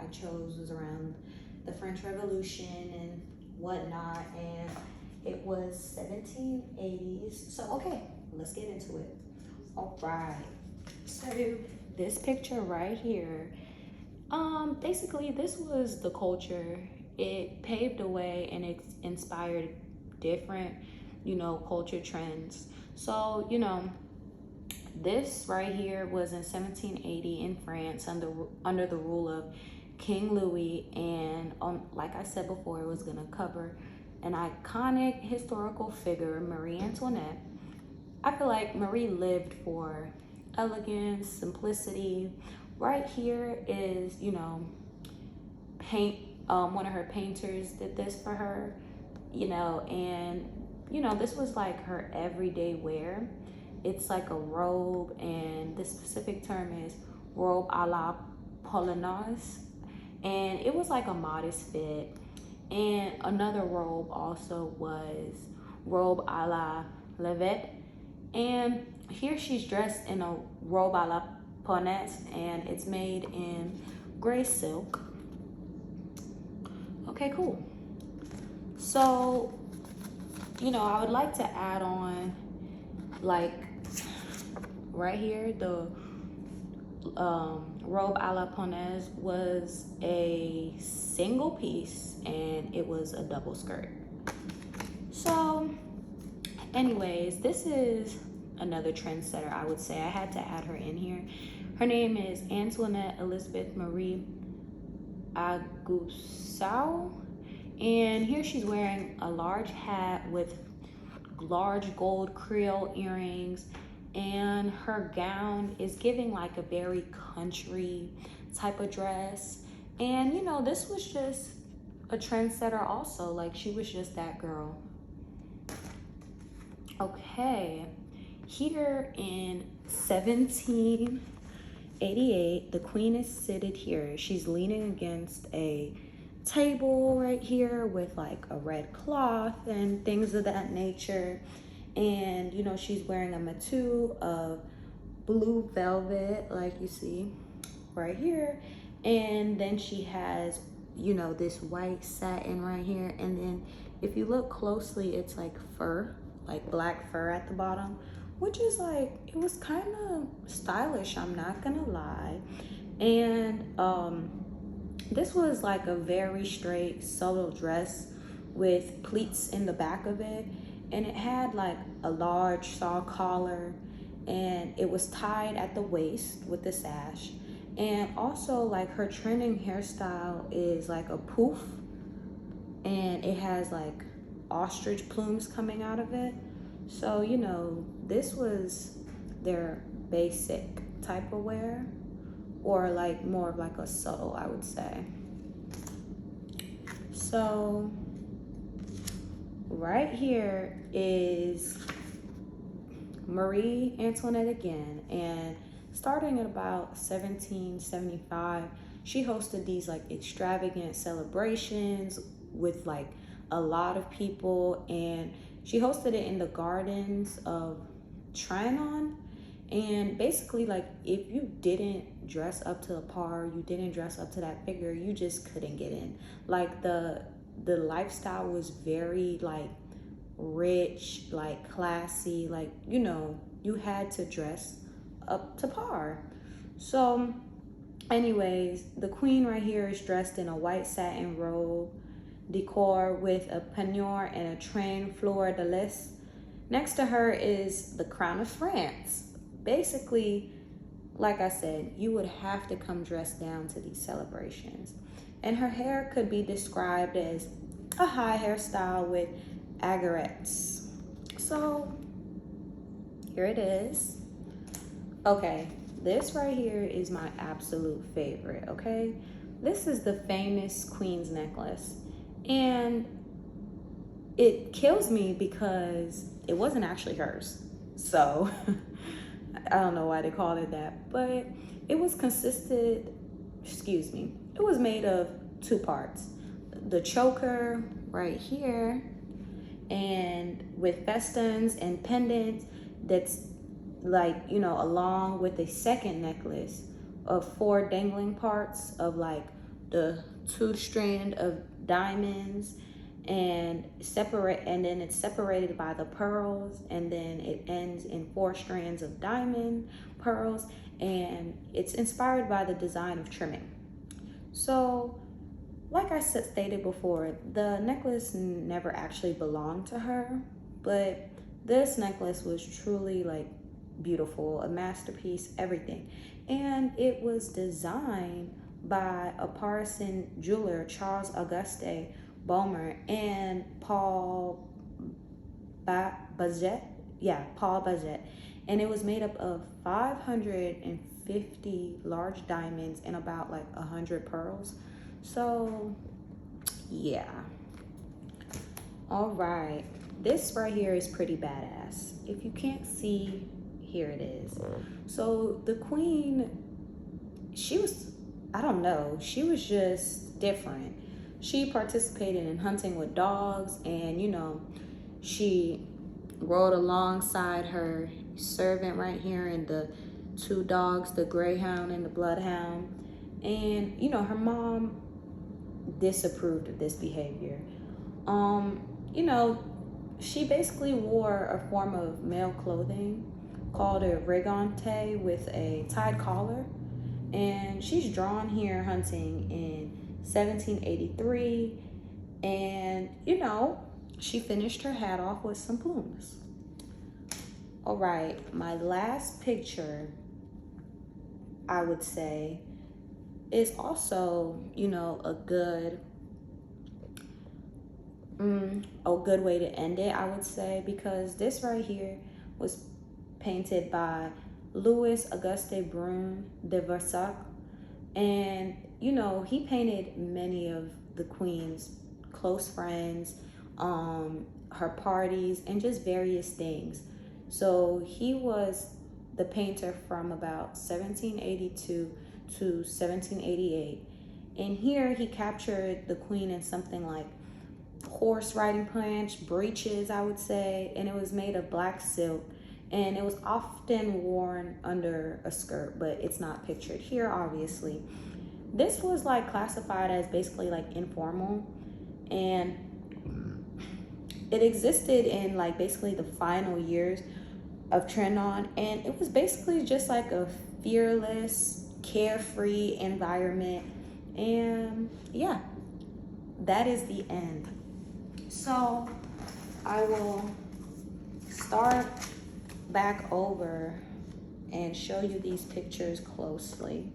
I chose was around the French Revolution and whatnot, and it was 1780s. So okay, let's get into it. All right. So this picture right here, basically this was the culture. It paved the way and it inspired different, culture trends. So, this right here was in 1780 in France under the rule of King Louis, and like I said before, it was gonna cover an iconic historical figure, Marie Antoinette. I feel like Marie lived for elegance, simplicity. Right here is, paint. One of her painters did this for her, and this was like her everyday wear. It's like a robe, and the specific term is robe à la polonaise, and it was like a modest fit. And another robe also was robe à la levette, and here she's dressed in a robe à la polonaise, and it's made in gray silk. Okay, cool. So, I would like to add on, like, right here, the robe à la polonaise was a single piece, and it was a double skirt. So, anyways, this is another trendsetter, I would say. I had to add her in here. Her name is Antoinette Elizabeth Marie Agusau, and here she's wearing a large hat with large gold Creole earrings, and her gown is giving like a very country type of dress. And this was just a trendsetter also, like she was just that girl. Okay, here in 1788, the queen is seated here. She's leaning against a table right here with like a red cloth and things of that nature. And she's wearing a manteau of blue velvet, like you see right here. And then she has this white satin right here, and then if you look closely, it's like fur, like black fur at the bottom, which is like, it was kind of stylish, I'm not gonna lie. And this was like a very straight, subtle dress with pleats in the back of it, and it had like a large saw collar, and it was tied at the waist with the sash. And also, like, her trending hairstyle is like a poof, and it has like ostrich plumes coming out of it. So this was their basic type of wear, or like more of like a subtle, I would say. So right here is Marie Antoinette again, and starting at about 1775, she hosted these like extravagant celebrations with like a lot of people, and she hosted it in the gardens of Trianon. And basically, like, if you didn't dress up to the par, you didn't dress up to that figure, you just couldn't get in. Like, the lifestyle was very like rich, like classy, like you had to dress up to par. So anyways, the queen right here is dressed in a white satin robe decor with a peignoir and a train fleur de lis. Next to her is the crown of France. Basically, like I said, you would have to come dressed down to these celebrations. And her hair could be described as a high hairstyle with aigrettes. So here it is. Okay, this right here is my absolute favorite, okay? This is the famous Queen's necklace. And it kills me because it wasn't actually hers. So I don't know why they called it that, but it was it was made of two parts. The choker right here, and with festons and pendants that's like, along with a second necklace of four dangling parts of like the two strand of diamonds, and then it's separated by the pearls, and then it ends in 4 strands of diamond pearls, and it's inspired by the design of trimming. So like I stated before, the necklace never actually belonged to her, but this necklace was truly like beautiful, a masterpiece, everything. And it was designed by a Parisian jeweler, Charles Auguste Baumer, and Paul Bazet. Yeah, Paul Bazet. And it was made up of 550 large diamonds and about like 100 pearls. So, yeah. All right. This right here is pretty badass. If you can't see, here it is. So the queen, she was, I don't know, she was just different. She participated in hunting with dogs, and you know, she rode alongside her servant right here and the 2 dogs, the greyhound and the bloodhound. And you know, her mom disapproved of this behavior. You know, she basically wore a form of male clothing called a regante with a tied collar, and she's drawn here hunting in 1783, and you know, she finished her hat off with some plumes. All right, my last picture, I would say, is also, you know, a good way to end it, I would say, because this right here was painted by Louis Auguste Brun de Versailles, and you know, he painted many of the queen's close friends, her parties, and just various things. So he was the painter from about 1782 to 1788, and here he captured the queen in something like horse riding planch, breeches, I would say, and it was made of black silk, and it was often worn under a skirt, but it's not pictured here, obviously. This was like classified as basically like informal, and it existed in like basically the final years of Trend On, and it was basically just like a fearless, carefree environment. And yeah, that is the end. So I will start back over and show you these pictures closely.